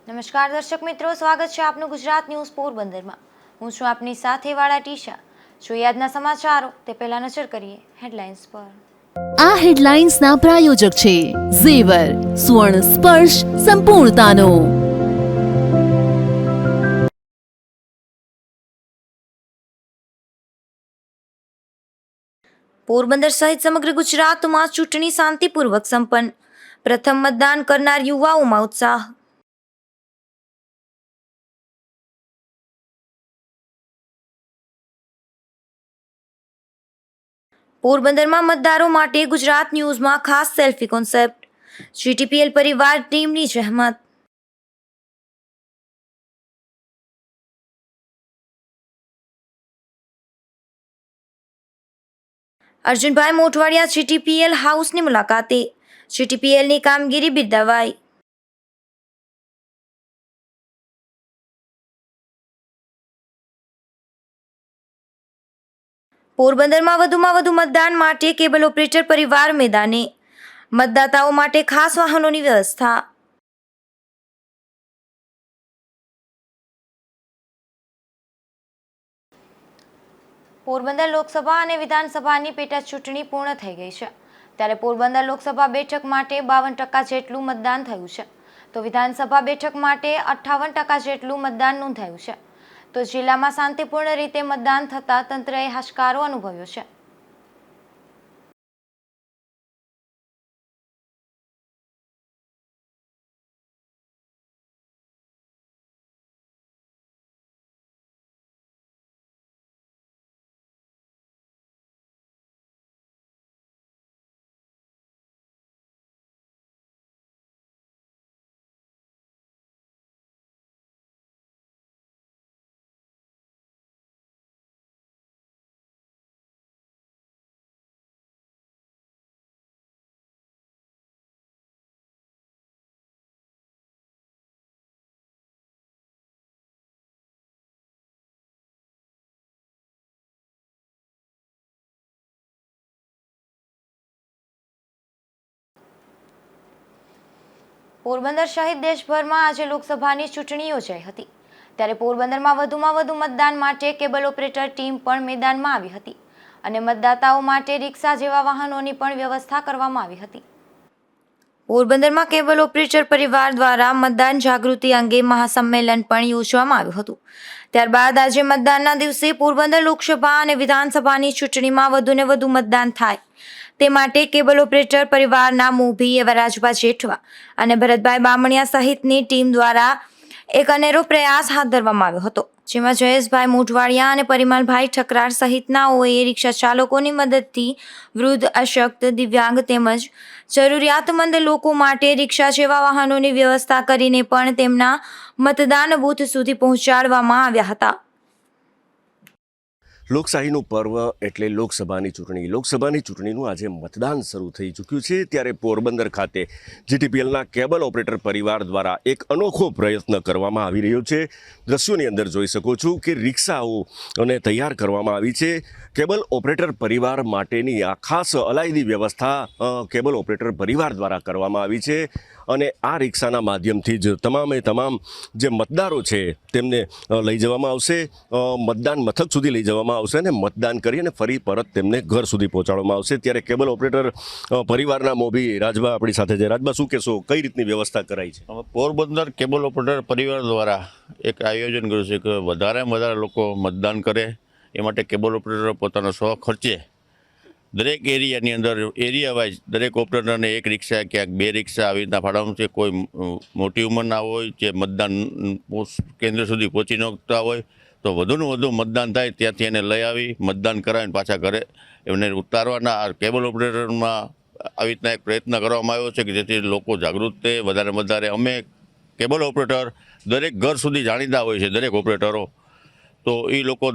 નમસ્કાર દર્શક મિત્રો, સ્વાગત છે આપનું ગુજરાત ન્યૂઝ પોરબંદરમાં। હું છું આપની સાથે વાળા ટીશા। જોઈએ આજના સમાચારો તે પહેલા નજર કરીએ હેડલાઇન્સ પર। આ હેડલાઇન્સના પ્રાયોજક છે ઝેવર, સુવર્ણ સ્પર્શ સંપૂર્ણતાનો। પોરબંદર સહિત સમગ્ર ગુજરાતમાં ચૂંટણી શાંતિપૂર્વક સંપન્ન। પ્રથમ મતદાન કરનાર યુવાઓમાં ઉત્સાહ। પોરબંદરમાં મતદારો માટે ગુજરાત ન્યૂઝમાં ખાસ સેલ્ફી કોન્સેપ્ટ। જીટીપીએલ પરિવાર ટીમની જહેમત। અર્જુનભાઈ મોઢવાડિયા જીટીપીએલ હાઉસની મુલાકાતે। જીટીપીએલની કામગીરી બિરદાવાઈ। પોરબંદરમાં વધુમાં વધુ મતદાન માટે કેબલ ઓપરેટર પરિવાર મેદાને। મતદાતાઓ માટે ખાસ વાહનોની વ્યવસ્થા। પોરબંદર લોકસભા અને વિધાનસભાની પેટા ચૂંટણી પૂર્ણ થઈ ગઈ છે, ત્યારે પોરબંદર લોકસભા બેઠક માટે 52% જેટલું મતદાન થયું છે, તો વિધાનસભા બેઠક માટે 58% જેટલું મતદાન નોંધાયું છે। તો જિલ્લામાં શાંતિપૂર્ણ રીતે મતદાન થતા તંત્રએ હાશકારો અનુભવ્યો છે। પોરબંદર સહિત દેશભરમાં આજે લોકસભાની ચૂંટણી યોજાઈ હતી, ત્યારે પોરબંદરમાં વધુમાં વધુ મતદાન માટે કેબલ ઓપરેટર ટીમ પણ મેદાનમાં આવી હતી અને મતદાતાઓ માટે રિક્ષા જેવા વાહનોની પણ વ્યવસ્થા કરવામાં આવી હતી। પોરબંદરમાં કેબલ ઓપરેટર પરિવાર દ્વારા મતદાન જાગૃતિ અંગે મહાસંમેલન પણ યોજવામાં આવ્યું હતું। ત્યારબાદ આજે મતદાનના દિવસે પોરબંદર લોકસભા અને વિધાનસભાની ચૂંટણીમાં વધુને વધુ મતદાન થાય તે માટે કેબલ ઓપરેટર પરિવારના મોભી એવા રાજભા જેઠવા અને ભરતભાઈ બામણિયા સહિતની ટીમ દ્વારા એક અનેરો પ્રયાસ હાથ ધરવામાં આવ્યો હતો, જેમાં જયેશભાઈ મોઢવાડિયા અને પરિમલભાઈ ઠકરાર સહિતનાઓએ રિક્ષા ચાલકોની મદદથી વૃદ્ધ, અશક્ત, દિવ્યાંગ તેમજ જરૂરિયાતમંદ લોકો માટે રિક્ષા જેવા વાહનોની વ્યવસ્થા કરીને પણ તેમના મતદાન બૂથ સુધી પહોંચાડવામાં આવ્યા હતા। લોકશાહીનું પર્વ એટલે લોકસભાની ચૂંટણીનું આજે મતદાન શરૂ થઈ ચૂક્યું છે, ત્યારે પોરબંદર ખાતે જીટીપીએલના કેબલ ઓપરેટર પરિવાર દ્વારા એક અનોખો પ્રયત્ન કરવામાં આવી રહ્યો છે। દ્રશ્યોની અંદર જોઈ શકો છો કે રિક્ષાઓને તૈયાર કરવામાં આવી છે। કેબલ ઓપરેટર પરિવાર માટેની આ ખાસ અલાયદી વ્યવસ્થા કેબલ ઓપરેટર પરિવાર દ્વારા કરવામાં આવી છે અને આ રિક્ષાના માધ્યમથી જ તમામ જે મતદારો છે તેમને લઈ જવામાં આવશે, મતદાન મથક સુધી લઈ જવામાં આવશે અને મતદાન કરી અને ફરી પરત તેમને ઘર સુધી પહોંચાડવામાં આવશે। ત્યારે કેબલ ઓપરેટર પરિવારના મોભી રાજભા આપણી સાથે છે। રાજભા, શું કહેશો, કઈ રીતની વ્યવસ્થા કરાઈ છે? પોરબંદર કેબલ ઓપરેટર પરિવાર દ્વારા એક આયોજન કર્યું છે કે વધારેમાં વધારે લોકો મતદાન કરે એ માટે કેબલ ઓપરેટર પોતાનો સ્વખર્ચે દરેક એરિયાની અંદર એરિયા વાઇઝ દરેક ઓપરેટરને એક રિક્ષા ક્યાંક બે રિક્ષા આવી રીતના ફાળવવાનું છે। કોઈ મોટી ઉંમરના હોય જે મતદાન કેન્દ્ર સુધી પહોંચી નહોતા હોય તો વધુને વધુ મતદાન થાય ત્યાંથી એને લઈ આવી મતદાન કરાવીને પાછા ઘરે એમને ઉતારવાના આ કેબલ ઓપરેટરમાં આવી રીતના એક પ્રયત્ન કરવામાં આવ્યો છે કે જેથી લોકો જાગૃત થાય વધારે। અમે કેબલ ઓપરેટર દરેક ઘર સુધી જાણીતા હોય છે દરેક ઓપરેટરો, તો એ લોકો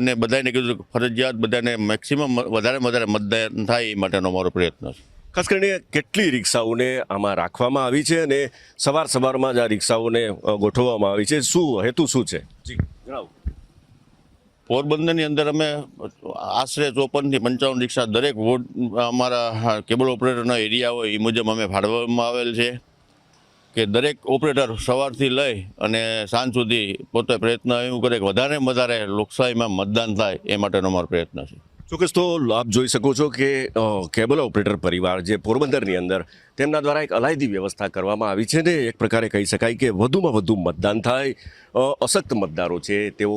ને બધાને કીધું ફરજિયાત બધાને મેક્સિમમ વધારે મતદાન થાય એ માટેનો અમારો પ્રયત્ન છે। ખાસ કરીને કેટલી રિક્ષાઓને આમાં રાખવામાં આવી છે અને સવારમાં જ આ રિક્ષાઓને ગોઠવવામાં આવી છે, શું હેતુ શું છે? જી જણાવો। પોરબંદરની અંદર અમે આશરે 54 થી 55 રિક્ષા દરેક વોર્ડ અમારા કેબલ ઓપરેટરના એરિયા હોય એ મુજબ અમે ફાળવવામાં આવેલ છે કે દરેક ઓપરેટર સવારથી લઈ અને સાંજ સુધી પોતે પ્રયત્ન એવું કરે કે વધારે લોકશાહીમાં મતદાન થાય એ માટેનો અમારો પ્રયત્ન છે. ચોક્કસ. તો આપ જોઈ શકો છો કે કેબલ ઓપરેટર પરિવાર જે પોરબંદરની અંદર તેમના દ્વારા એક અલાયદી વ્યવસ્થા કરવામાં આવી છે ને એક પ્રકારે કહી શકાય કે વધુમાં વધુ મતદાન થાય. અશક્ત મતદારો છે તેઓ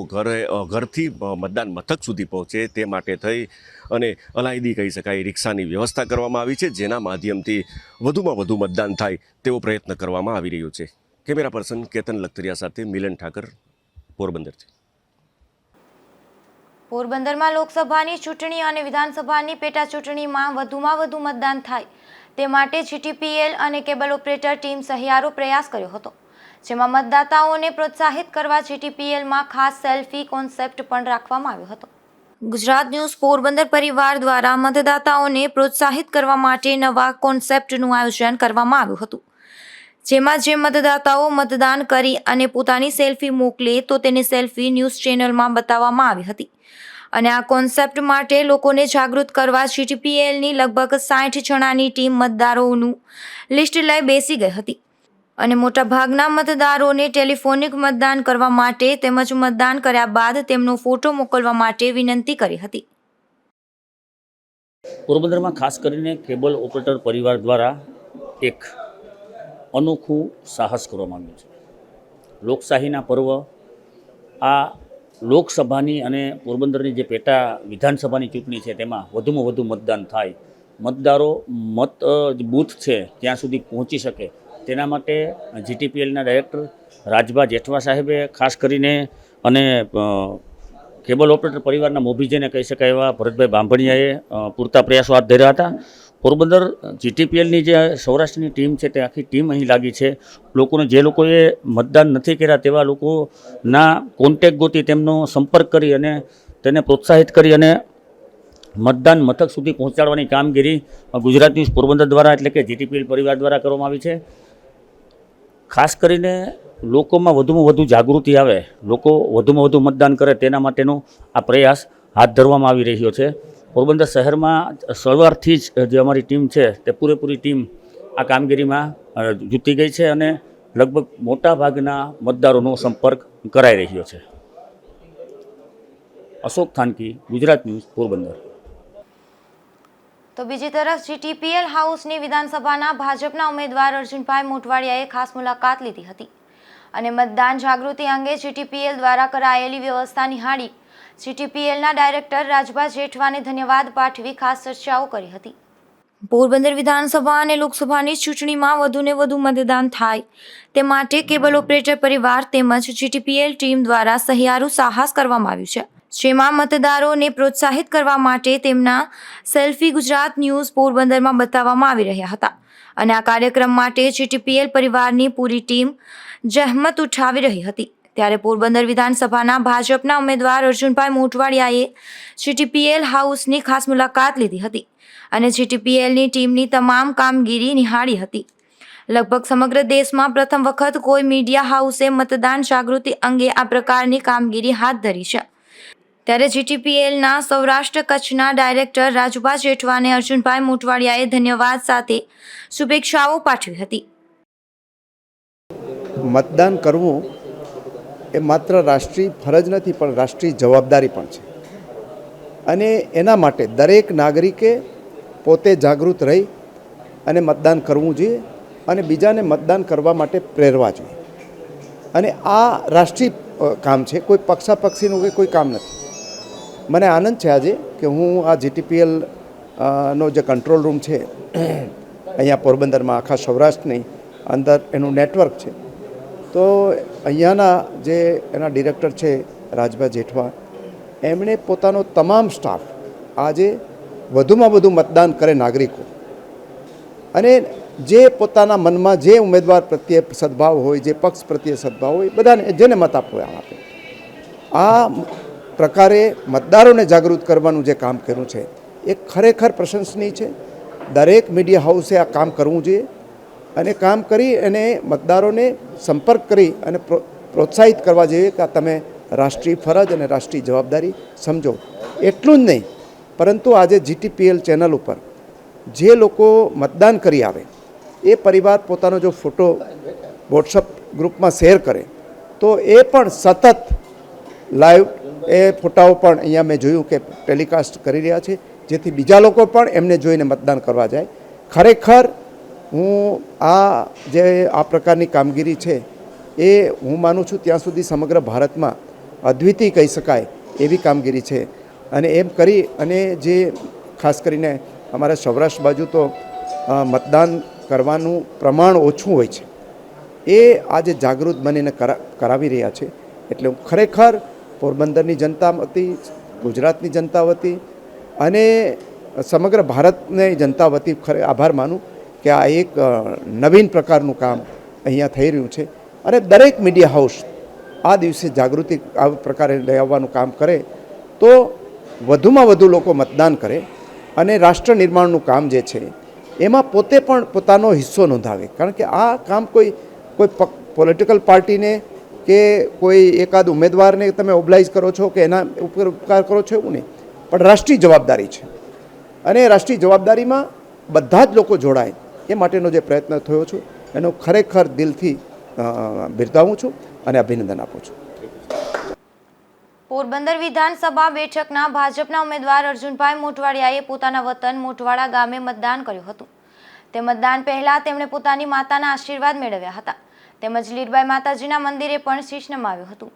ઘરથી મતદાન મથક સુધી પહોંચે તે માટે થઈ અને અલાયદી કહી શકાય રિક્ષાની વ્યવસ્થા કરવામાં આવી છે, જેના માધ્યમથી વધુમાં વધુ મતદાન થાય તેવો પ્રયત્ન કરવામાં આવી રહ્યો છે. કેમેરા પર્સન કેતન લખતરિયા સાથે મિલન ઠાકર, પોરબંદરથી. પોરબંદરમાં લોકસભાની ચૂંટણી અને વિધાનસભાની પેટા ચૂંટણીમાં વધુમાં વધુ મતદાન થાય તે માટે જીટીપીએલ અને કેબલ ઓપરેટર ટીમ સહિયારો પ્રયાસ કર્યો હતો, જેમાં મતદાતાઓને પ્રોત્સાહિત કરવા જીટીપીએલમાં ખાસ સેલ્ફી કોન્સેપ્ટ પણ રાખવામાં આવ્યો હતો. ગુજરાત ન્યૂઝ પોરબંદર પરિવાર દ્વારા મતદાતાઓને પ્રોત્સાહિત કરવા માટે નવા કોન્સેપ્ટનું આયોજન કરવામાં આવ્યું હતું, જેમાં જે મતદાતાઓ મતદાન કરી અને પોતાની સેલ્ફી મોકલે તો તેની સેલ્ફી ન્યૂઝ ચેનલમાં બતાવવામાં આવી હતી. અને આ કોન્સેપ્ટ માટે લોકોને જાગૃત કરવા જીટીપીએલની લગભગ 60 જણાની ટીમ મતદારોનું લિસ્ટ લઈ બેસી ગઈ હતી અને મોટાભાગના મતદારોને ટેલિફોનિક મતદાન કરવા માટે તેમજ મતદાન કર્યા બાદ તેમનો ફોટો મોકલવા માટે વિનંતી કરી હતી. પોરબંદરમાં ખાસ કરીને કેબલ ઓપરેટર પરિવાર દ્વારા એક અનોખું સાહસ કરવામાં આવ્યું છે. લોકશાહીના પર્વ આ લોકસભાની અને પોરબંદરની જે પેટા વિધાનસભાની ચૂંટણી છે તેમાં વધુમાં વધુ મતદાન થાય, મતદારો મત બૂથ છે ત્યાં સુધી પહોંચી શકે તેના માટે જીટીપીએલના ડાયરેક્ટર રાજભા જેઠવા સાહેબે ખાસ કરીને અને કેબલ ઓપરેટર પરિવારના મોભીજેને કહી શકાય એવા ભરતભાઈ બાંભણિયાએ પૂરતા પ્રયાસો હાથ ધર્યા હતા. પોરબંદર જીટીપીએલની જે સૌરાષ્ટ્રની ટીમ છે તે આખી ટીમ અહીં લાગી છે. જે લોકોએ મતદાન નથી કર્યા તેવા લોકોના કોન્ટેક્ટ ગોતી તેમનો સંપર્ક કરી અને તેને પ્રોત્સાહિત કરી અને મતદાન મથક સુધી પહોંચાડવાની કામગીરી ગુજરાત ન્યૂઝ પોરબંદર દ્વારા એટલે કે જીટીપીએલ પરિવાર દ્વારા કરવામાં આવી છે. ખાસ કરીને લોકોમાં વધુમાં વધુ જાગૃતિ આવે, લોકો વધુમાં વધુ મતદાન કરે તેના માટેનો આ પ્રયાસ હાથ ધરવામાં આવી રહ્યો છે. પોરબંદર શહેરમાં સવારથી જ જે અમારી ટીમ છે તે પૂરેપૂરી ટીમ આ કામગીરીમાં જૂટી ગઈ છે અને લગભગ મોટા ભાગના મતદારોનો સંપર્ક કરાઈ રહ્યો છે. અશોક થાનકી, ગુજરાત ન્યૂઝ, પોરબંદર. તો બીજી તરફ જીટીપીએલ હાઉસની વિધાનસભાના ભાજપના ઉમેદવાર અર્જુનભાઈ મોટવાડિયાએ ખાસ મુલાકાત લીધી હતી અને મતદાન જાગૃતિ અંગે જીટીપીએલ દ્વારા કરાયેલી વ્યવસ્થા નિહાળી જીટીપીએલના ડાયરેક્ટર રાજભા જેઠવાને ધન્યવાદ પાઠવી ખાસ ચર્ચાઓ કરી હતી. પોરબંદર વિધાનસભા અને લોકસભાની ચૂંટણીમાં વધુને વધુ મતદાન થાય તે માટે કેબલ ઓપરેટર પરિવાર તેમજ જીટીપીએલ ટીમ દ્વારા સહિયારું સાહસ કરવામાં આવ્યું છે, જેમાં મતદારોને પ્રોત્સાહિત કરવા માટે તેમના સેલ્ફી ગુજરાત ન્યૂઝ પોરબંદરમાં બતાવવામાં આવી રહ્યા હતા અને આ કાર્યક્રમ માટે જીટીપીએલ પરિવારની પૂરી ટીમ જહેમત ઉઠાવી રહી હતી. ત્યારે પોરબંદર વિધાનસભાના ભાજપના ઉમેદવાર અર્જુનભાઈ મોટવાડિયાએ જીટીપીએલ હાઉસની ખાસ મુલાકાત લીધી હતી અને જીટીપીએલની ટીમની તમામ કામગીરી નિહાળી હતી. લગભગ સમગ્ર દેશમાં પ્રથમ વખત કોઈ મીડિયા હાઉસે મતદાન જાગૃતિ અંગે આ પ્રકારની કામગીરી હાથ ધરી છે. ત્યારે જીટીપીએલના સૌરાષ્ટ્ર કચ્છના ડાયરેક્ટર રાજભા જેઠવાને અર્જુનભાઈ મોટવાડિયાએ ધન્યવાદ સાથે શુભેચ્છાઓ પાઠવી હતી. મતદાન કરવું એ માત્ર રાષ્ટ્રીય ફરજ નથી પણ રાષ્ટ્રીય જવાબદારી પણ છે અને એના માટે દરેક નાગરિકે પોતે જાગૃત રહી અને મતદાન કરવું જોઈએ અને બીજાને મતદાન કરવા માટે પ્રેરવા જોઈએ. અને આ રાષ્ટ્રીય કામ છે, કોઈ પક્ષાપક્ષીનું કે કોઈ કામ નથી. મને આનંદ છે આજે કે હું આ જીટીપીએલ નો જે કંટ્રોલ રૂમ છે અહીંયા પોરબંદરમાં આખા સૌરાષ્ટ્રની અંદર એનું નેટવર્ક છે, તો અહીંયાના જે એના ડિરેક્ટર છે રાજભા જેઠવા, એમણે પોતાનો તમામ સ્ટાફ આજે વધુમાં વધુ મતદાન કરે નાગરિકો અને જે પોતાના મનમાં જે ઉમેદવાર પ્રત્યે સદભાવ હોય, જે પક્ષ પ્રત્યે સદભાવ હોય, બધાને જેને મત આપવો આપે. આ પ્રકારે મતદારોને જાગૃત કરવાનું જે કામ કર્યું છે એ ખરેખર પ્રશંસનીય છે. દરેક મીડિયા હાઉસે આ કામ કરવું જોઈએ અને કામ કરી અને મતદારોને સંપર્ક કરી અને પ્રોત્સાહિત કરવા જોઈએ કે તમે રાષ્ટ્રીય ફરજ અને રાષ્ટ્રીય જવાબદારી સમજો. એટલું જ નહીં, પરંતુ આજે જીટીપીએલ ચેનલ ઉપર જે લોકો મતદાન કરી આવે એ પરિવાર પોતાનો જો ફોટો વોટ્સઅપ ગ્રુપમાં શેર કરે તો એ પણ સતત લાઈવ એ ફોટાઓ પણ અહીંયા મેં જોયું કે ટેલિકાસ્ટ કરી રહ્યા છે, જેથી બીજા લોકો પણ એમને જોઈને મતદાન કરવા જાય. ખરેખર હું આ પ્રકારની કામગીરી છે એ હું માનું છું ત્યાં સુધી સમગ્ર ભારતમાં અદ્વિતીય કહી શકાય એવી કામગીરી છે. અને એમ કરી અને જે ખાસ કરીને અમારા સૌરાષ્ટ્ર બાજુ તો મતદાન કરવાનું પ્રમાણ ઓછું હોય છે, એ આજે જાગૃત બનીને કરાવી રહ્યા છે. એટલે હું ખરેખર પોરબંદરની જનતા વતી, ગુજરાતની જનતા વતી અને સમગ્ર ભારતની જનતા વતી આભાર માનું કે આ એક નવીન પ્રકારનું કામ અહીંયા થઈ રહ્યું છે. અને દરેક મીડિયા હાઉસ આ દિવસે જાગૃતિ આ પ્રકારે લઈ આવવાનું કામ કરે તો વધુમાં વધુ લોકો મતદાન કરે અને રાષ્ટ્ર નિર્માણનું કામ જે છે એમાં પોતે પણ પોતાનો હિસ્સો નોંધાવે. કારણ કે આ કામ કોઈ પોલિટિકલ પાર્ટીને કે કોઈ એકાદ ઉમેદવારને તમે ઓબ્લાઇઝ કરો છો કે એના ઉપર ઉપકાર કરો છો એવું નહીં, પણ રાષ્ટ્રીય જવાબદારી છે. અને રાષ્ટ્રીય જવાબદારીમાં બધા જ લોકો જોડાય એ માટેનો જે પ્રયત્ન થયો છે એનો ખરેખર દિલથી બિરદાવું છું અને અભિનંદન આપું છું. પોરબંદર વિધાનસભા બેઠકના ભાજપના ઉમેદવાર અર્જુનભાઈ મોઢવાડિયાએ પોતાના વતન મોઢવાડા ગામે મતદાન કર્યું હતું. તે મતદાન પહેલા તેમણે પોતાની માતાના આશીર્વાદ મેળવ્યા હતા. તેમજ લીરબાઈ માતાજીના મંદિરે પણ શીશ નમાવ્યું હતું.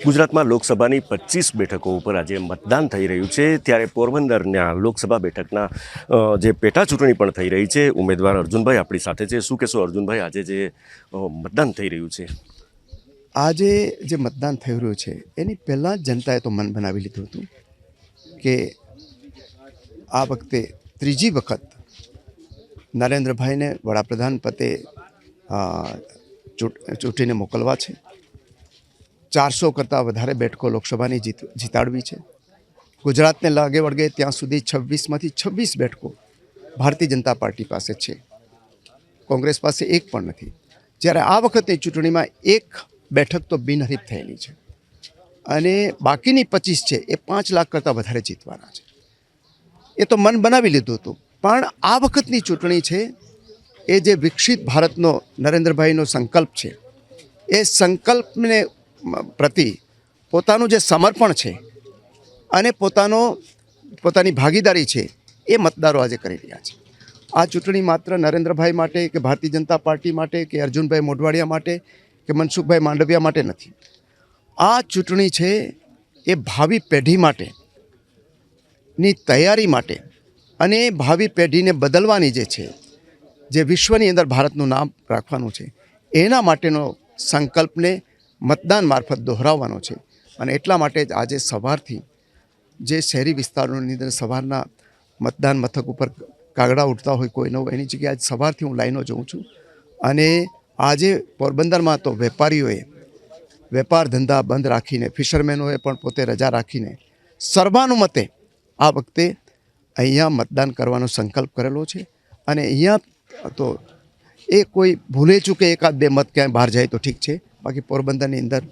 ગુજરાતમાં લોકસભાની 25 બેઠકો ઉપર આજે મતદાન થઈ રહ્યું છે, ત્યારે પોરબંદરના લોકસભા બેઠકના જે પેટા ચૂંટણી પણ થઈ રહી છે. ઉમેદવાર અર્જુનભાઈ આપણી સાથે છે. શું કહેશો અર્જુનભાઈ, આજે જે મતદાન થઈ રહ્યું છે? આજે જે મતદાન થઈ રહ્યું છે એની પહેલાં જ જનતાએ તો મન બનાવી લીધું હતું કે આ વખતે ત્રીજી વખત નરેન્દ્રભાઈને વડાપ્રધાન પદે ચૂંટીને મોકલવા છે. 400 કરતાં વધારે બેઠકો લોકસભાની જીતાડવી છે. ગુજરાતને લાગે વળગે ત્યાં સુધી 26માંથી 26 બેઠકો ભારતીય જનતા પાર્ટી પાસે છે, કોંગ્રેસ પાસે એક પણ નથી. જ્યારે આ વખતે ચૂંટણીમાં એક બેઠક તો બિનહરીફ થયેલી છે અને બાકીની 25 છે એ 5 લાખ કરતાં વધારે જીતવાના છે. એ તો મન બનાવી લીધું હતું. પણ આ વખતની ચૂંટણી છે એ જે વિકસિત ભારતનો નરેન્દ્રભાઈનો સંકલ્પ છે, એ સંકલ્પને પ્રતિ પોતાનું જે સમર્પણ છે અને પોતાની ભાગીદારી છે એ મતદારો આજે કરી રહ્યા છે. આ ચૂંટણી માત્ર નરેન્દ્રભાઈ માટે કે ભારતીય જનતા પાર્ટી માટે કે અર્જુનભાઈ મોઢવાડિયા માટે કે મનસુખભાઈ માંડવિયા માટે નથી. આ ચૂંટણી છે એ ભાવિ પેઢી માટેની તૈયારી માટે અને ભાવિ પેઢીને બદલવાની જે છે, જે વિશ્વની અંદર ભારતનું નામ રાખવાનું છે, એના માટેનો સંકલ્પને મતદાન મારફત દોહરાવવાનો છે. અને એટલા માટે જ આજે સવારથી જે શહેરી વિસ્તારોની અંદર સવારના મતદાન મથક ઉપર કાગડા ઉઠતા હોય કોઈ ન હોય, એની જગ્યાએ આજ સવારથી હું લાઈનો જોઉં છું. અને આજે પોરબંદરમાં તો વેપારીઓએ વેપાર ધંધા બંધ રાખીને, ફિશરમેનોએ પણ પોતે રજા રાખીને સર્વાનુમતે આ વખતે અહીંયા મતદાન કરવાનો સંકલ્પ કરેલો છે. અને અહીંયા તો એ કોઈ ભૂલે ચૂકે એકાદ બે મત ક્યાંય બહાર જાય તો ઠીક છે, બાકી પોરબંદરની અંદર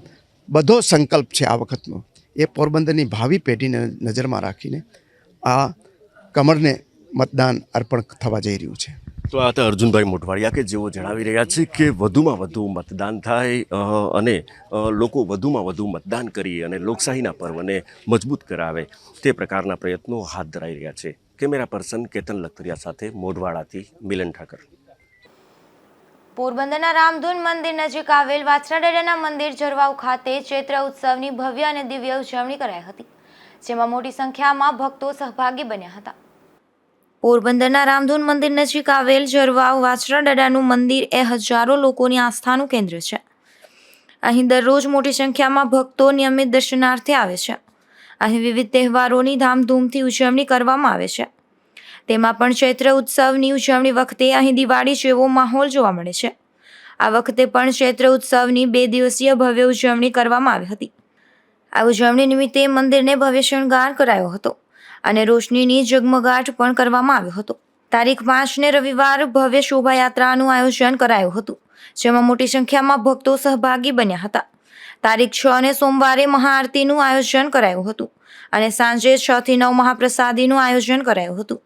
બધો સંકલ્પ છે આ વખતનો એ પોરબંદરની ભાવિ પેઢીને નજરમાં રાખીને આ કમળને મતદાન અર્પણ થવા જઈ રહ્યું છે. તો આ હતા અર્જુનભાઈ મોઢવાડિયા કે જેઓ જણાવી રહ્યા છે કે વધુમાં વધુ મતદાન થાય અને લોકો વધુમાં વધુ મતદાન કરી અને લોકશાહીના પર્વને મજબૂત કરાવે તે પ્રકારના પ્રયત્નો હાથ ધરાઈ રહ્યા છે. કેમેરા પર્સન કેતન લખતરિયા સાથે મોઢવાડાથી મિલન ઠાકર. પોરબંદરના રામધૂન મંદિર નજીક આવેલ વાછરાડેરાના મંદિર ઝરવાવ ખાતે ચૈત્ર ઉત્સવની ભવ્ય અને દિવ્ય ઉજવણી કરાઈ હતી, જેમાં મોટી સંખ્યામાં ભક્તો સહભાગી બન્યા હતા. પોરબંદરના રામધૂન મંદિર નજીક આવેલ ઝરવાવ વાછરાડેરાનું મંદિર એ હજારો લોકોની આસ્થાનું કેન્દ્ર છે. અહીં દરરોજ મોટી સંખ્યામાં ભક્તો નિયમિત દર્શનાર્થે આવે છે. અહીં વિવિધ તહેવારોની ધામધૂમથી ઉજવણી કરવામાં આવે છે. તેમાં પણ ચૈત્ર ઉત્સવની ઉજવણી વખતે અહીં દિવાળી જેવો માહોલ જોવા મળે છે. આ વખતે પણ ચૈત્ર ઉત્સવની 2 દિવસીય ભવ્ય ઉજવણી કરવામાં આવી હતી. આ ઉજવણી નિમિત્તે મંદિરને ભવ્ય શણગાર કરાયો હતો અને રોશનીની ઝગમગાટ પણ કરવામાં આવ્યો હતો. તારીખ 5ને રવિવાર ભવ્ય શોભાયાત્રાનું આયોજન કરાયું હતું, જેમાં મોટી સંખ્યામાં ભક્તો સહભાગી બન્યા હતા. તારીખ 6ને સોમવારે મહાઆરતીનું આયોજન કરાયું હતું અને સાંજે 6 થી 9 મહાપ્રસાદીનું આયોજન કરાયું હતું,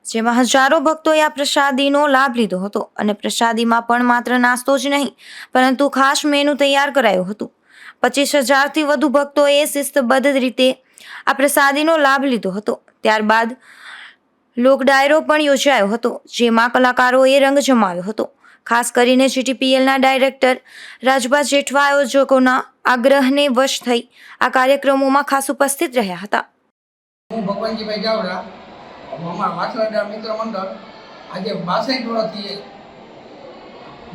જેમાં હજારો ભક્તોએ આ પ્રસાદીનો લાભ લીધો હતો અને પ્રસાદીમાં પણ માત્ર નાસ્તો જ નહીં પરંતુ ખાસ મેનુ તૈયાર કરાયું હતું. 25,000થી વધુ ભક્તોએ શિસ્તબદ્ધ રીતે આ પ્રસાદીનો લાભ લીધો હતો. ત્યારબાદ લોક ડાયરો પણ યોજાયો હતો, જેમાં કલાકારોએ રંગ જમાવ્યો હતો. ખાસ કરીને જીટીપીએલના ડાયરેક્ટર રાજભા જેઠવા આયોજકોના આગ્રહને વશ થઈ આ કાર્યક્રમોમાં ખાસ ઉપસ્થિત રહ્યા હતા. હું ભગવાનજીભાઈ ચાવડા, અમારા વાસણાદાર મિત્ર મંડળ આજે 62 વર્ષથી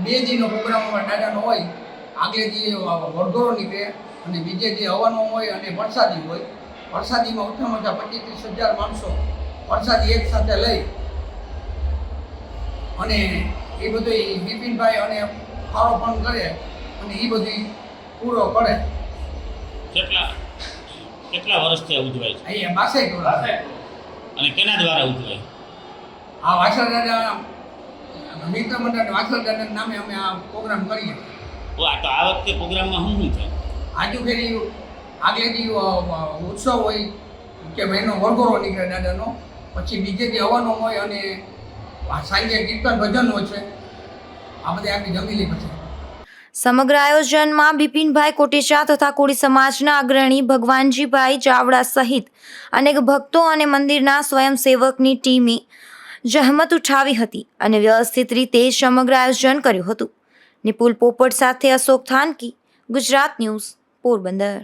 બે દીનો પ્રોગ્રામ અમારા દાદાનો હોય. આગલે દી વરઘોડો નીકળે અને બીજે દી હવાનો હોય અને પ્રસાદી હોય. પ્રસાદીમાં ઓછામાં ઓછા 25-30 હજાર માણસો પ્રસાદી એક સાથે લઈ અને એ બધું બિપિનભાઈ અને ફાળો પણ કરે અને એ બધું પૂરો કરે. કેટલા વર્ષથી ઉજવાય છે અહીંયા 62 વર્ષ. અને કેના દ્વારા ઉજવાય? આ વાસણાદાર મિત્ર મંડળ વાસણાદારના નામે અમે આ પ્રોગ્રામ કરીએ. આ વખતે પ્રોગ્રામમાં શું છે? આજુ ફેરી આગલે દી ઉત્સવ હોય કે એનો વરઘોડો નીકળે દાદાનો, પછી બીજે દી હવાનો હોય અને સાંજે કીર્તન ભજન હોય છે. આ બધી આખી જમી પછી સમગ્ર આયોજનમાં બિપિનભાઈ કોટેચા તથા કોળી સમાજના અગ્રણી ભગવાનજીભાઈ ચાવડા સહિત અનેક ભક્તો અને મંદિરના સ્વયંસેવકની ટીમે જહેમત ઉઠાવી હતી અને વ્યવસ્થિત રીતે સમગ્ર આયોજન કર્યું હતું. નિપુલ પોપટ સાથે અશોક થાનકી, ગુજરાત ન્યૂઝ, પોરબંદર.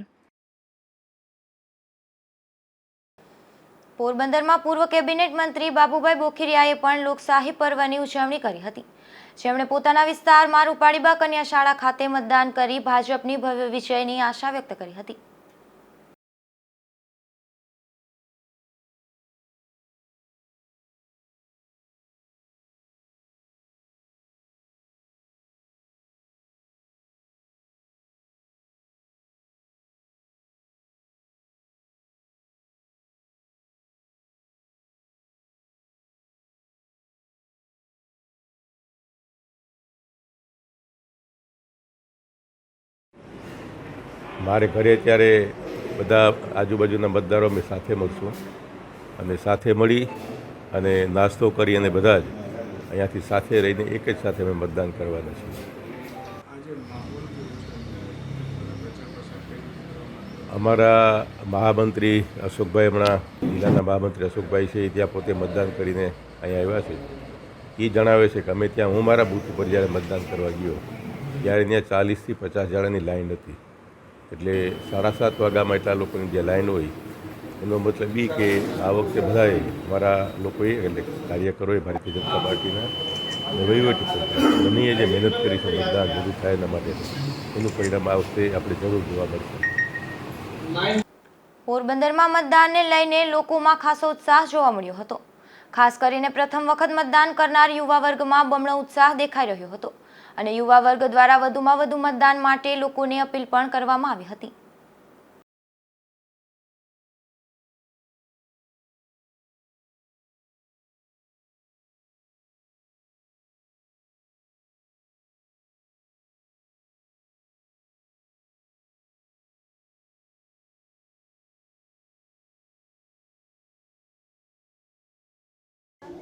પોરબંદરમાં પૂર્વ કેબિનેટ મંત્રી બાબુભાઈ બોખીરિયાએ પણ લોકશાહી પર્વની ઉજવણી કરી હતી, જેમણે પોતાના વિસ્તારમાં રૂપાળીબા કન્યા શાળા ખાતે મતદાન કરી ભાજપની ભવ્ય વિજયની આશા વ્યક્ત કરી હતી. મારે ઘરે ત્યારે બધા આજુબાજુના મતદારો અમે સાથે મળશું અને સાથે મળી અને નાસ્તો કરી અને બધા જ અહીંયાથી સાથે રહીને એક જ સાથે અમે મતદાન કરવાના છીએ. અમારા મહામંત્રી અશોકભાઈ, હમણાં જિલ્લાના મહામંત્રી અશોકભાઈ છે, ત્યાં પોતે મતદાન કરીને અહીંયા આવ્યા છે. એ જણાવે છે કે અમે ત્યાં, હું મારા બૂથ ઉપર જ્યારે મતદાન કરવા ગયો ત્યારે ત્યાં 40થી 50 જણાની લાઈન હતી. એટલે 7:30 વાગ્યામાં એટલા લોકોની જે લાઈન હોય એનો મતલબ એ કે આ વખતે બધાએ અમારા લોકોએ, એટલે કાર્યકરોએ, ભારતીય જનતા પાર્ટીના વહીવટી બંનેએ જે મહેનત કરી છે મતદાન બધું થાય એના માટે, એનું પરિણામ આ વખતે આપણે જરૂર જોવા મળશે. પોરબંદરમાં મતદાનને લઈને લોકોમાં ખાસો ઉત્સાહ જોવા મળ્યો હતો. ખાસ કરીને પ્રથમ વખત મતદાન કરનાર યુવા વર્ગમાં બમણો ઉત્સાહ દેખાઈ રહ્યો હતો અને યુવા વર્ગ દ્વારા વધુમાં વધુ મતદાન માટે લોકોને અપીલ પણ કરવામાં આવી હતી.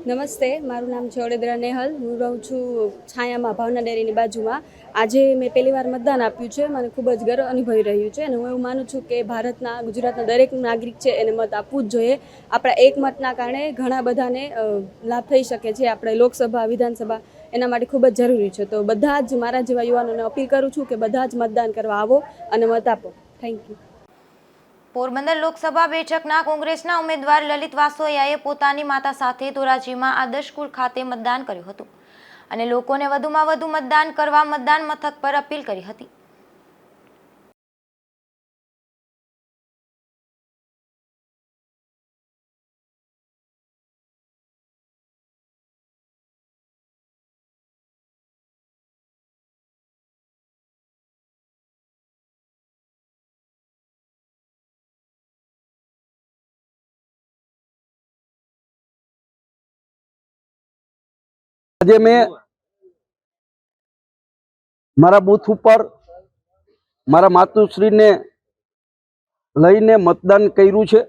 નમસ્તે, મારું નામ છે ઓડેદરા નેહલ. હું રહું છું છાયામાં, ભાવના ડેરીની બાજુમાં. આજે મેં પહેલી વાર મતદાન આપ્યું છે. મને ખૂબ જ ગર્વ અનુભવી રહ્યું છે અને હું એવું માનું છું કે ભારતના, ગુજરાતના દરેક નાગરિક છે એને મત આપવું જ જોઈએ. આપણા એક મતના કારણે ઘણા બધાને લાભ થઈ શકે છે. આપણે લોકસભા, વિધાનસભા એના માટે ખૂબ જ જરૂરી છે. તો બધા જ મારા જેવા યુવાનોને અપીલ કરું છું કે બધા જ મતદાન કરવા આવો અને મત આપો. Thank you. પોરબંદર લોકસભા બેઠકના કોંગ્રેસના ઉમેદવાર લલિત વાસોયાએ પોતાની માતા સાથે ધોરાજીમાં આદર્શ સ્કૂલ ખાતે મતદાન કર્યું હતું અને લોકોને વધુમાં વધુ મતદાન કરવા મતદાન મથક પર અપીલ કરી હતી. આજે મેં મારા બૂથ ઉપર મારા માતુશ્રીને લઈને મતદાન કર્યું છે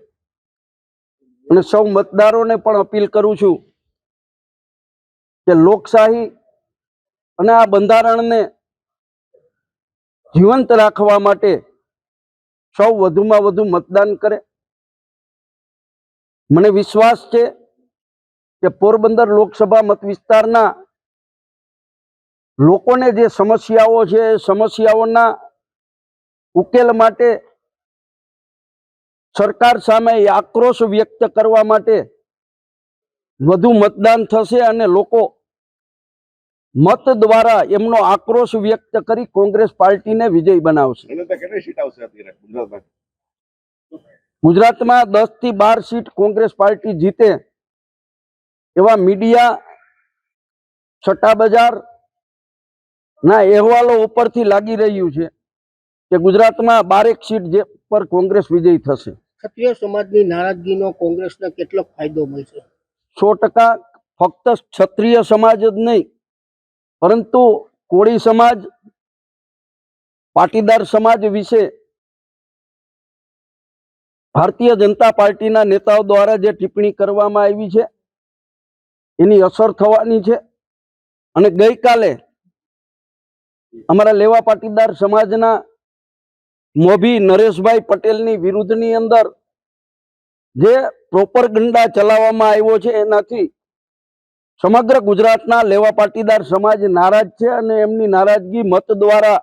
અને સૌ મતદારોને પણ અપીલ કરું છું કે લોકશાહી અને આ બંધારણને જીવંત રાખવા માટે સૌ વધુમાં વધુ મતદાન કરે. મને વિશ્વાસ છે કે પોરબંદર લોકસભા મત વિસ્તારના લોકોને જે સમસ્યાઓ છે એ સમસ્યાઓના ઉકેલ માટે સરકાર સામે આક્રોશ વ્યક્ત કરવા માટે વધુ મતદાન થશે અને લોકો મત દ્વારા એમનો આક્રોશ વ્યક્ત કરી કોંગ્રેસ પાર્ટીને વિજય બનાવશે. ગુજરાતમાં 10 થી 12 સીટ કોંગ્રેસ પાર્ટી જીતે એવા મીડિયા સટ્ટા બજાર ના અહેવાલો ઉપરથી લાગી રહ્યું છે કે ગુજરાતમાં 12 સીટ પર કોંગ્રેસ વિજય થશે. ક્ષત્રિય સમાજની નારાજગીનો કોંગ્રેસને કેટલો ફાયદો મળશે? 100%. ફક્ત ક્ષત્રિય સમાજ જ નહીં પરંતુ કોળી સમાજ, પાટીદાર સમાજ વિશે ભારતીય જનતા પાર્ટીના નેતાઓ દ્વારા જે ટિપ્પણી કરવામાં આવી છે એની અસર થવાની છે. અને ગઈકાલે અમારા લેવા પાટીદાર સમાજના મોભી નરેશભાઈ પટેલની વિરુદ્ધની અંદર જે પ્રોપરગંડા ચલાવવામાં આવ્યો છે એનાથી સમગ્ર ગુજરાતના લેવા પાટીદાર સમાજ નારાજ છે અને એમની નારાજગી મત દ્વારા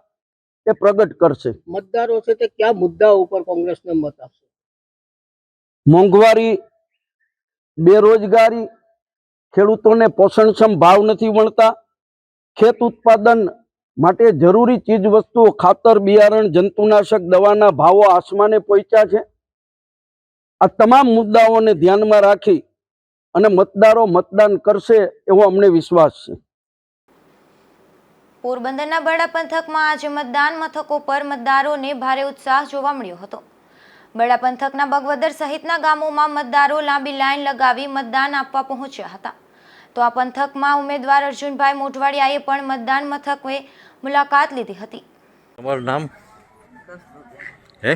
એ પ્રગટ કરશે. મતદારો છે તે કયા મુદ્દાઓ ઉપર કોંગ્રેસને મત આપશે? મોંઘવારી, બેરોજગારી, ખેડૂતોને પોષણક્ષમ ભાવ નથી મળતા, ખેત ઉત્પાદન માટે જરૂરી ચીજ વસ્તુઓ ખાતર, બિયારણ, જંતુનાશક દવાના ભાવો આસમાને પહોંચ્યા છે. આ તમામ મુદ્દાઓને ધ્યાનમાં રાખી અને મતદારો મતદાન કરશે એવો અમને વિશ્વાસ છે. પોરબંદરના બરડા પંથકમાં આજે મતદાન મથકો પર મતદારોને ભારે ઉત્સાહ જોવા મળ્યો હતો. બરડા પંથકના બગવદર સહિતના ગામોમાં મતદારો લાંબી લાઈન લગાવી મતદાન આપવા પહોંચ્યા હતા. તો આ પંથકમાં ઉમેદવાર અર્જુનભાઈ મોઢવાડિયાએ પણ મતદાન મથકે મુલાકાત લીધી હતી. તમારું નામ? હે?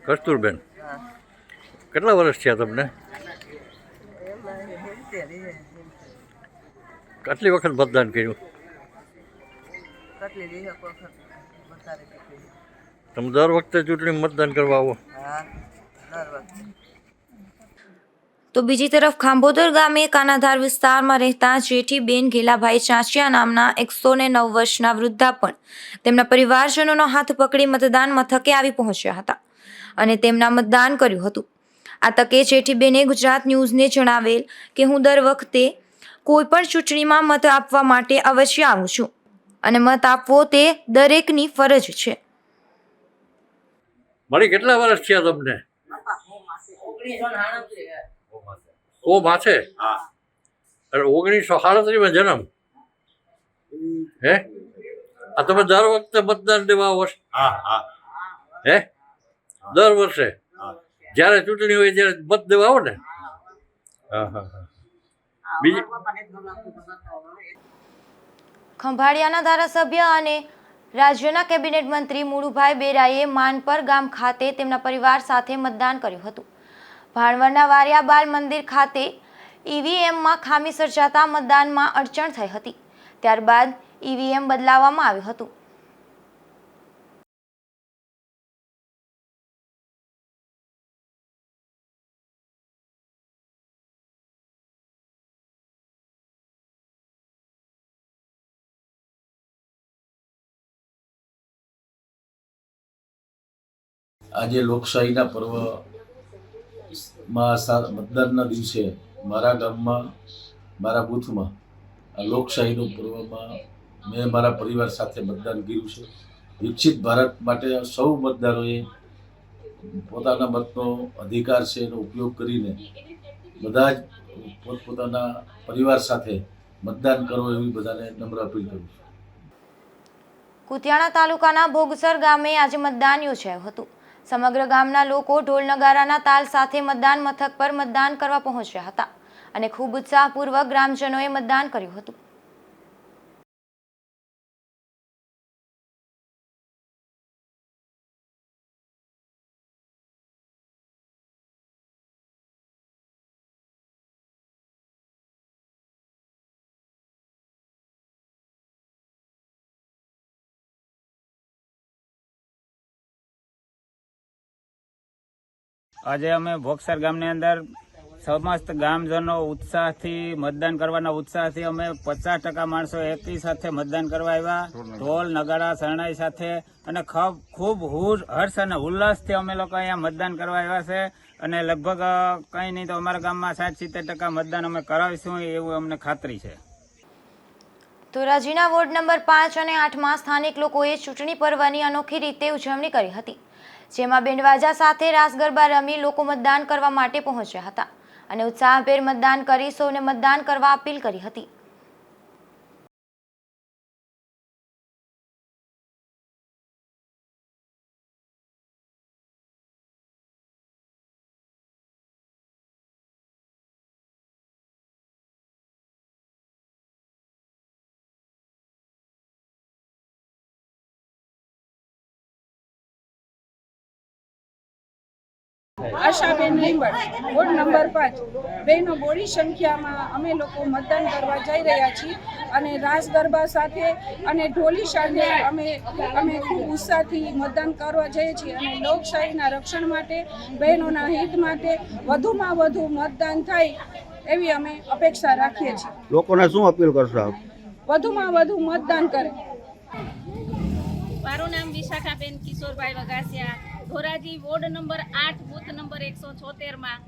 કસ્તુરબેન. કેટલા વર્ષ થયા તમને? કેટલી વખત મતદાન કર્યું? તમે દર વખતે ચૂંટણી મતદાન કરવા આવો? તો બીજી તરફ ખાંભોદર ગામે કાનાધાર વિસ્તારમાં રહેતા જેઠીબેન ઘેલાભાઈ ચાંચિયા નામના 109 વર્ષના વૃદ્ધા પણ તેમના પરિવારજનોનો હાથ પકડી મતદાન મથકે આવી પહોંચ્યા હતા અને તેમના મતદાન કર્યું હતું. આ તકે જેઠીબેને ગુજરાત ન્યૂઝને જણાવેલ કે હું દર વખતે કોઈ પણ ચૂંટણીમાં મત આપવા માટે અવશ્ય આવું છું અને મત આપવો તે દરેકની ફરજ છે. મારી કેટલા વર્ષ થયા તમને? ઓ માથે? 1937 જન્મ. હે? આ તમે દર વખતે મતદાન દેવા આવો છો? હે? દર વર્ષે જ્યારે ચૂંટણી હોય ત્યારે મત દેવા આવો ને? બીજી ખંભાળિયાના ધારાસભ્ય અને રાજ્યના કેબિનેટ મંત્રી મુળુભાઈ બેરાએ માનપર ગામ ખાતે તેમના પરિવાર સાથે મતદાન કર્યું હતું. ભાણવડના વારિયા બાલ મંદિર ખાતે ઈવીએમમાં ખામી સર્જાતા મતદાનમાં અડચણ થઈ હતી. ત્યારબાદ ઈવીએમ બદલાવવામાં આવ્યું હતું. આજે લોકશાહીના પર્વમાં મતદાનના દિવસે મારા ગામમાં, મારા બૂથમાં આ લોકશાહીનું પર્વમાં મેં મારા પરિવાર સાથે મતદાન કર્યું છે. વિકસિત ભારત માટે સૌ મતદારોએ પોતાના મતનો અધિકાર છે એનો ઉપયોગ કરીને બધા જ પોતપોતાના પરિવાર સાથે મતદાન કરો એવી બધાને નમ્ર અપીલ કરું છું. કુતિયાણા તાલુકાના ભોગસર ગામે આજે મતદાન યોજાયું હતું. સમગ્ર ગામના લોકો ઢોલ નગારાના તાલ સાથે મતદાન મથક પર મતદાન કરવા પહોંચ્યા હતા અને ખૂબ ઉત્સાહપૂર્વક ગ્રામજનોએ મતદાન કર્યું હતું. આજે અમે ભોગસર ગામની અંદર સમસ્ત ગામજનો ઉત્સાહથી મતદાન કરવાના ઉત્સાહથી અમે 50% માણસો એકી સાથે મતદાન કરવા આવ્યા. ઢોલ નગારા શરણાઈ સાથે અને ખૂબ હર્ષ અને ઉલ્લાસથી અમે લોકો અહીંયા મતદાન કરવા આવ્યા છે. અને લગભગ કંઈ નહીં તો અમારા ગામમાં 60-70% મતદાન અમે કરાવીશું એવું અમને ખાતરી છે. ધોરાજીના વોર્ડ નંબર 5 અને 8માં સ્થાનિક લોકોએ ચૂંટણી પર્વની અનોખી રીતે ઉજવણી કરી હતી, જેમાં બેન્ડવાજા સાથે રાસ ગરબા રમી લોકો મતદાન કરવા માટે પહોંચ્યા હતા અને ઉત્સાહભેર મતદાન કરી સૌને મતદાન કરવા અપીલ કરી હતી. Ashaben Limbad, ward number 5. બહેનો બોડી સંખ્યામાં અમે લોકો મતદાન કરવા જઈ રહ્યા છીએ અને રાસ ગરબા સાથે અને ઢોલી સાથે અમે ખૂબ ઉત્સાહથી મતદાન કરવા જઈએ છીએ અને લોકશાહીના રક્ષણ માટે, બહેનોના હિત માટે વધુમાં વધુ મતદાન થાય એવી અમે અપેક્ષા રાખીએ છીએ. લોકોને શું અપીલ કરશો આપ? વધુમાં વધુ મતદાન કરે. મારું નામ Vishakhaben Kishorbhai Vagasiya, Dhoraji ward number 8 booth number 176માં.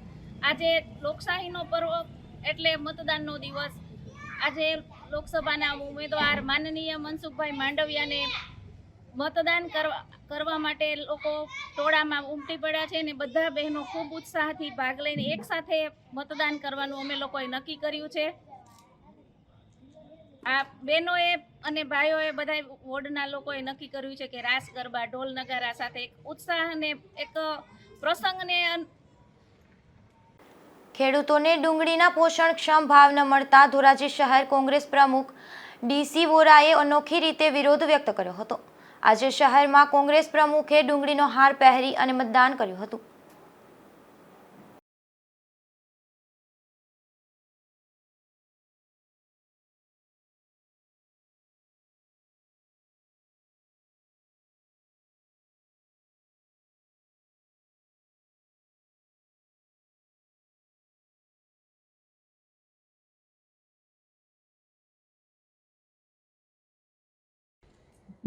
આજે લોકશાહીનો પર્વ એટલે મતદાનનો દિવસ. આજે લોકસભાના ઉમેદવાર માનનીય મનસુખભાઈ માંડવિયાને મતદાન કરવા માટે લોકો ટોળામાં ઉમટી પડ્યા છે અને બધા બહેનો ખૂબ ઉત્સાહથી ભાગ લઈને એકસાથે મતદાન કરવાનું અમે લોકોએ નક્કી કર્યું છે. આ બહેનોએ અને ભાઈઓએ બધા વોર્ડના લોકોએ નક્કી કર્યું છે કે રાસ ગરબા ઢોલ નગારા સાથે એક ઉત્સાહ અને એક પ્રસંગને. ખેડૂતોને ડુંગળીના પોષણક્ષમ ભાવ ન મળતા ધોરાજી શહેર કોંગ્રેસ પ્રમુખ ડીસી વોરાએ અનોખી રીતે વિરોધ વ્યક્ત કર્યો હતો. આજે શહેરમાં કોંગ્રેસ પ્રમુખે ડુંગળીનો હાર પહેરી અને મતદાન કર્યું હતું.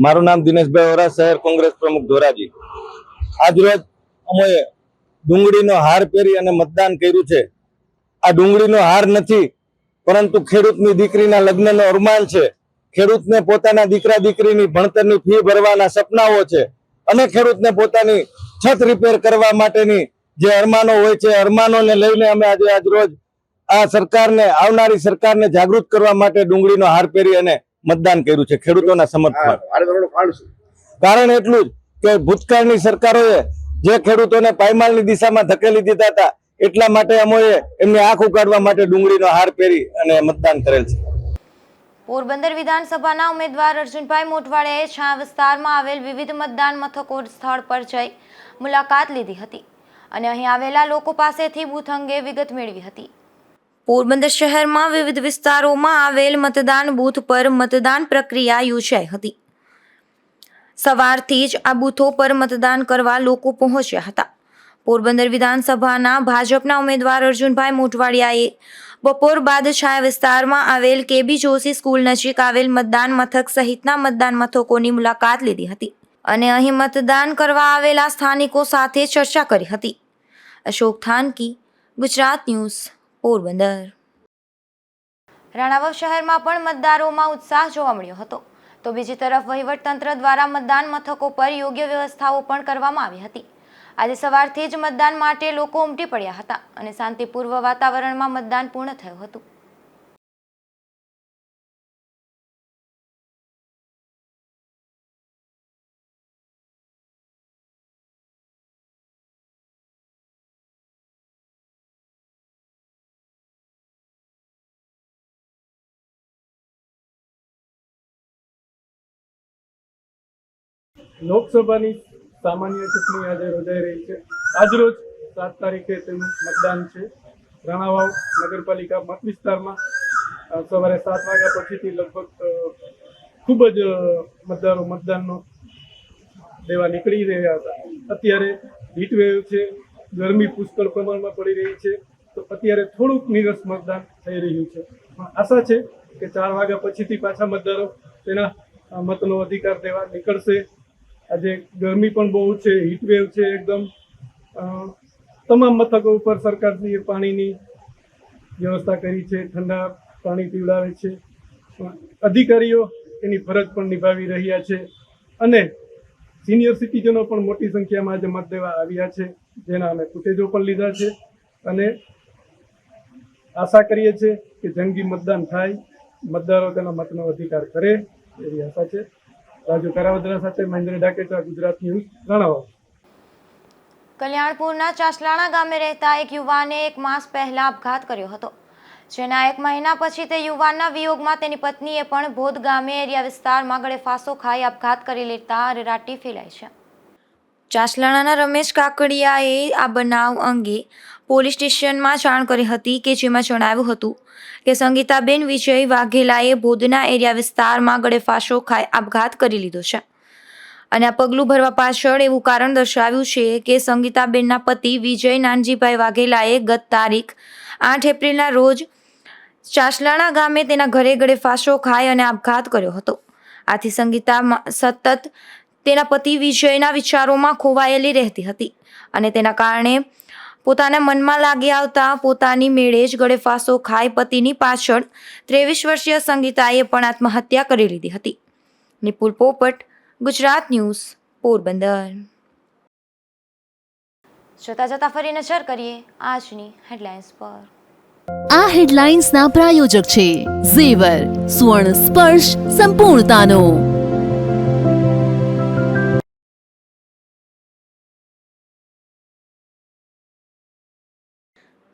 મારું નામ દિનેશભાઈ વોરા, શહેર કોંગ્રેસ પ્રમુખ ધોરાજી. આજરોજ અમે ડુંગળીનો હાર પહેરી અને મતદાન કર્યું છે. આ ડુંગળીનો હાર નથી, પરંતુ ખેડૂતની દીકરીના લગ્નનો અરમાન છે. ખેડૂતને પોતાના દીકરા દીકરીની ભણતરની ફી ભરવાના સપનાઓ છે અને ખેડૂતને પોતાની છત રિપેર કરવા માટેની જે અરમાનો હોય છે, અરમાનોને લઈને અમે આજરોજ આ સરકારને, આવનારી સરકારને જાગૃત કરવા માટે ડુંગળીનો હાર પહેરી અને મતદાન કર્યું છે ખેડૂતોના સમર્થનમાં. કારણ એટલું જ કે ભૂતકાળની સરકારોએ જે ખેડૂતોને પાયમાલની દિશામાં ધકેલી દીધા હતા, એટલા માટે અમે એમને આંખ ઉગાડવા માટે ડુંગળીનો હાર પહેરી અને મતદાન કરેલ છે. પોરબંદર વિધાનસભાના ઉમેદવાર અર્જુનભાઈ મોટવાડિયાએ છાયા વિસ્તારમાં આવેલ વિવિધ મતદાન મથકો સ્થળ પર જઈ મુલાકાત લીધી હતી અને અહીં આવેલા લોકો પાસેથી બૂથ અંગે વિગત મેળવી હતી. પોરબંદર શહેરમાં વિવિધ વિસ્તારોમાં આવેલ મતદાન બૂથ પર મતદાન પ્રક્રિયા યોજાઈ હતી. સવારથી જ આ બૂથો પર મતદાન કરવા લોકો પહોંચ્યા હતા. પોરબંદર વિધાનસભાના ભાજપના ઉમેદવાર અર્જુનભાઈ મોટવાડિયાએ બપોર બાદ છાયા વિસ્તારમાં આવેલ કેબી જોશી સ્કૂલ નજીક આવેલ મતદાન મથક સહિતના મતદાન મથકોની મુલાકાત લીધી હતી અને અહીં મતદાન કરવા આવેલા સ્થાનિકો સાથે ચર્ચા કરી હતી. અશોક થાનકી, ગુજરાત ન્યૂઝ, પોરબંદર. રાણાવાવ શહેરમાં પણ મતદારોમાં ઉત્સાહ જોવા મળ્યો હતો, તો બીજી તરફ વહીવટતંત્ર દ્વારા મતદાન મથકો પર યોગ્ય વ્યવસ્થાઓ પણ કરવામાં આવી હતી. આજે સવારથી જ મતદાન માટે લોકો ઉમટી પડ્યા હતા અને શાંતિપૂર્ણ વાતાવરણમાં મતદાન પૂર્ણ થયું હતું. લોકસભાની સામાન્ય ચૂંટણી આજે યોજાઈ રહી છે. આજરોજ 7 તારીખે તેનું મતદાન છે. રાણાવાવ નગરપાલિકા મત વિસ્તારમાં સવારે 7 વાગ્યા પછીથી લગભગ ખૂબ જ મતદારો મતદાનનો દેવા નીકળી રહ્યા હતા. અત્યારે હીટવેવ છે, ગરમી પુષ્કળ પ્રમાણમાં પડી રહી છે, તો અત્યારે થોડુંક નીરસ મતદાન થઈ રહ્યું છે. પણ આશા છે કે 4 વાગ્યા પછીથી પાછા મતદારો તેના મતનો અધિકાર દેવા નીકળશે. આજે ગરમી પણ બહુ છે, હીટવેવ છે એકદમ. તમામ મથકો ઉપર સરકારશ્રીએ પાણીની વ્યવસ્થા કરી છે, ઠંડા પાણી પીવડાવે છે. અધિકારીઓ એની ફરજ પણ નિભાવી રહ્યા છે અને સિનિયર સિટીઝનો પણ મોટી સંખ્યામાં આજે મત દેવા આવ્યા છે, જેના અમે ફૂટેજો પણ લીધા છે અને આશા કરીએ છીએ કે જંગી મતદાન થાય, મતદારો તેના મતનો અધિકાર કરે એવી આશા છે. રાજુ કરાવદરા સાથે મહેન્દ્ર ડાકેચા, ગુજરાત ન્યૂઝ, રાણાવાવ. કલ્યાણપુરના ચાસલાણા ગામે રહેતા એક યુવાને 1 માસ પહેલા આપઘાત કર્યો હતો, જેના 1 મહિના પછી તે યુવાનના વિયોગમાં તેની પત્નીએ પણ ભોદ ગામે એરિયા વિસ્તારમાં ગળે ફાંસો ખાઈ આપઘાત કરી લેતા અરેરાટી ફેલાઈ છે. ચાસલાણાના રમેશ કાકડિયાએ આ બનાવ અંગે પોલીસ સ્ટેશનમાં જાણ કરી હતી, કે જેમાં જણાવ્યું હતું કે સંગીતાબેન વિજય વાઘેલાએ ભોદના એરિયા વિસ્તારમાં ગળે ફાંસો ખાઈ આપઘાત કરી લીધો છે. અને આ પગલું ભરવા પાછળ એવું કારણ દર્શાવ્યું છે કે સંગીતાબેનના પતિ વિજય નાનજીભાઈ વાઘેલાએ ગત તારીખ 8 એપ્રિલના રોજ ચાસલાણા ગામે તેના ઘરે ગળે ફાંસો ખાઈ અને આપઘાત કર્યો હતો. આથી સંગીતા સતત તેના પતિ વિજયના વિચારોમાં ખોવાયેલી રહેતી હતી અને તેના કારણે પોતાના મનમાં લાગી આવતા પોતાની મેળે જ ગળે ફાંસો ખાઈ પતિની પાછળ 23 વર્ષીય સંગીતાએ પણ આત્મહત્યા કરી લીધી હતી. નિપુલ પોપટ, ગુજરાત ન્યૂઝ, પોરબંદર. જતા જતા ફરી નજર કરીએ આજની હેડલાઇન્સ પર. આ હેડલાઇન્સના પ્રાયોજક છે ઝેવર, સુવર્ણ સ્પર્શ સંપૂર્ણતાનો.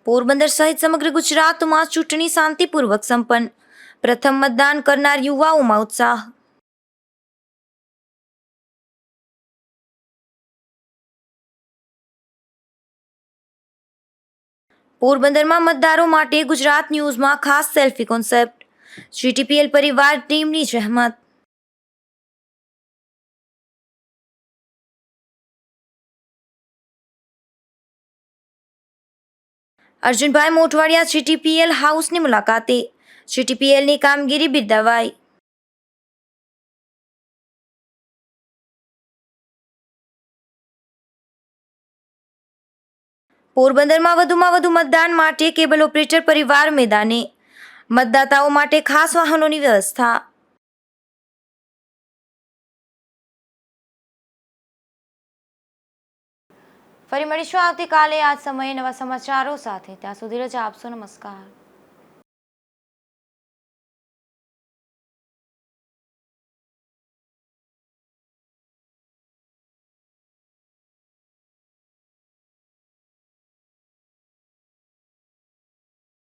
પોરબંદર સહિત સમગ્ર ગુજરાતમાં ચૂંટણી શાંતિપૂર્વક સંપન્ન. પ્રથમ મતદાન કરનાર યુવાઓમાં ઉત્સાહ. પોરબંદરમાં મતદારો માટે ગુજરાત ન્યૂઝમાં ખાસ સેલ્ફી કોન્સેપ્ટ. જીટીપીએલ પરિવાર ટીમની જહેમત. અર્જુનભાઈ મોઢવાડિયા જીટીપીએલ હાઉસની મુલાકાતે. જીટીપીએલની કામગીરી બિરદાવાઈ. પોરબંદરમાં વધુમાં વધુ મતદાન માટે કેબલ ઓપરેટર પરિવાર મેદાને. મતદાતાઓ માટે ખાસ વાહનોની વ્યવસ્થા. ફરી મળીશું આવતીકાલે આ જ સમયે નવા સમાચારો સાથે. ત્યાં સુધી રજા આપશો. નમસ્કાર.